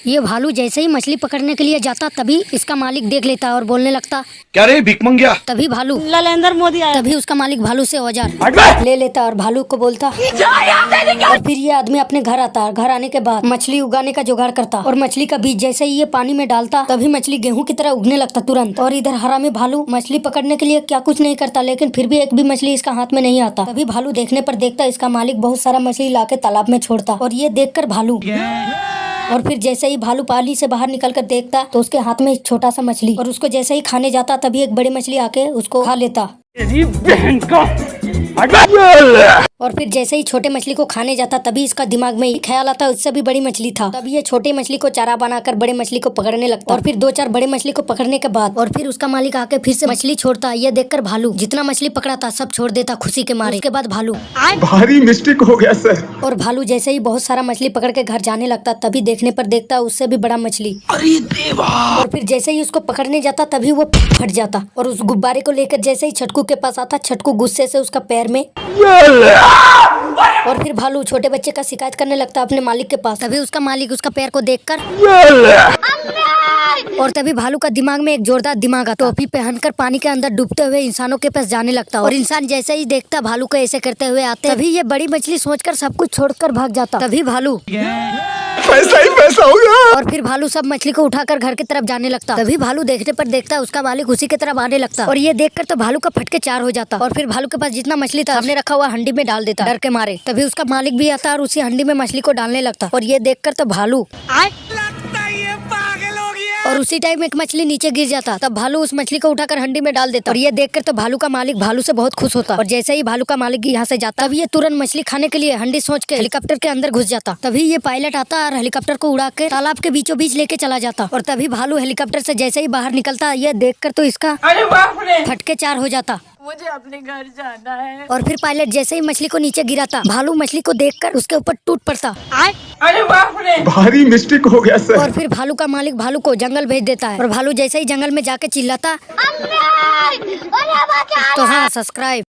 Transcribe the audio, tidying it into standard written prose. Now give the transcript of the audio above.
ये भालू जैसे ही मछली पकड़ने के लिए जाता तभी इसका मालिक देख लेता और बोलने लगता, क्या रे भिख मंगिया। तभी भालू नरेंद्र मोदी आया। तभी उसका मालिक भालू से औजार ले लेता और भालू को बोलता। और फिर ये आदमी अपने घर आता। घर आने के बाद मछली उगाने का जुगाड़ करता और मछली का बीज जैसे ही ये पानी में डालता तभी मछली गेहूं की तरह उगने लगता तुरंत। और इधर हरामी भालू मछली पकड़ने के लिए क्या कुछ नहीं करता, लेकिन फिर भी एक भी मछली इसका हाथ में नहीं आता। तभी भालू देखने पर देखता इसका मालिक बहुत सारा मछली लाके तालाब में छोड़ता और ये देखकर भालू और फिर जैसे ही भालू पानी से बाहर निकल कर देखता तो उसके हाथ में एक छोटा सा मछली और उसको जैसे ही खाने जाता तभी एक बड़ी मछली आके उसको खा लेता। और फिर जैसे ही छोटे मछली को खाने जाता तभी इसका दिमाग में ख्याल आता उससे भी बड़ी मछली था। तभी ये छोटे मछली को चारा बनाकर बड़े मछली को पकड़ने लगता और फिर 2-4 बड़े मछली को पकड़ने के बाद और फिर उसका मालिक आके फिर से मछली छोड़ता। ये देखकर भालू जितना मछली पकड़ा था सब छोड़ देता खुशी के मारे। उसके बाद भालू भारी मिस्टेक हो गया सर। और भालू जैसे ही बहुत सारा मछली पकड़ के घर जाने लगता तभी देखने पर देखता उससे भी बड़ा मछली। अरे देवा। और फिर जैसे ही उसको पकड़ने जाता तभी वो फट जाता और उस गुब्बारे को लेकर जैसे ही छटकू के पास आता छटकू गुस्से से उसका पैर में और फिर भालू छोटे बच्चे का शिकायत करने लगता अपने मालिक के पास। तभी उसका मालिक उसका पैर को देखकर और तभी भालू का दिमाग में एक जोरदार दिमाग आता। टोपी पहनकर पानी के अंदर डूबते हुए इंसानों के पास जाने लगता और इंसान जैसे ही देखता भालू को ऐसे करते हुए आते तभी ये बड़ी मछली सोचकर सब कुछ छोड़कर भाग जाता। तभी भालू पैसा ही पैसा हो गया। और फिर भालू सब मछली को उठाकर घर की तरफ जाने लगता। तभी भालू देखने पर देखता उसका मालिक उसी की तरफ आने लगता और ये देखकर तो भालू का फटके 4 हो जाता और फिर भालू के पास जितना मछली था हमने रखा हुआ हंडी में डाल देता डर के मारे। तभी उसका मालिक भी आता और उसी हंडी में मछली को डालने लगता और ये देखकर तो भालू और उसी टाइम एक मछली नीचे गिर जाता। तब भालू उस मछली को उठाकर हंडी में डाल देता और ये देखकर तो भालू का मालिक भालू से बहुत खुश होता और जैसे ही भालू का मालिक यहाँ से जाता तभी ये तुरंत मछली खाने के लिए हंडी सोच के हेलीकॉप्टर के अंदर घुस जाता। तभी ये पायलट आता और हेलीकॉप्टर को उड़ा के तालाब के बीचों बीच लेके चला जाता और तभी भालू हेलीकॉप्टर से जैसे ही बाहर निकलता ये देखकर तो इसका फटके 4 हो जाता। मुझे अपने घर जाना है। और फिर पायलट जैसे ही मछली को नीचे गिराता भालू मछली को देखकर उसके ऊपर टूट पड़ता। अरे बाप रे, भारी मिस्टेक हो गया सर। और फिर भालू का मालिक भालू को जंगल भेज देता है और भालू जैसे ही जंगल में जाके चिल्लाता तो हाँ सब्सक्राइब।